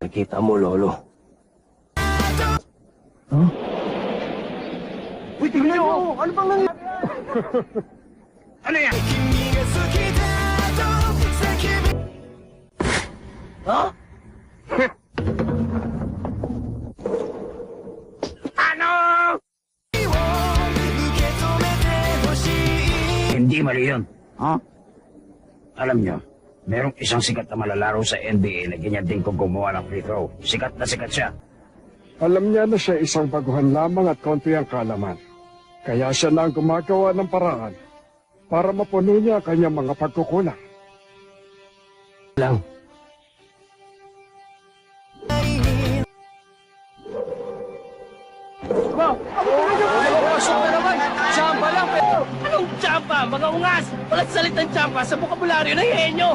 Nakita mo, Lolo. Huh? Uy, tingnan nyo! Ano bang nangyari? Ano yan? Ha? Ano? Hindi mali yun. Ha? Alam nyo, merong isang sikat na malalaro sa NBA na ganyan din kung gumawa ng free throw. Sikat na sikat siya. Alam niya na siya isang baguhan lamang at konti ang kalaman. Kaya siya na ang gumagawa ng paraan para mapuno niya ang kanyang mga pagkukulang. Lang. Anong tsampa? Mga ungas! Walang salitang tsampa sa bokabularyo ng henyo!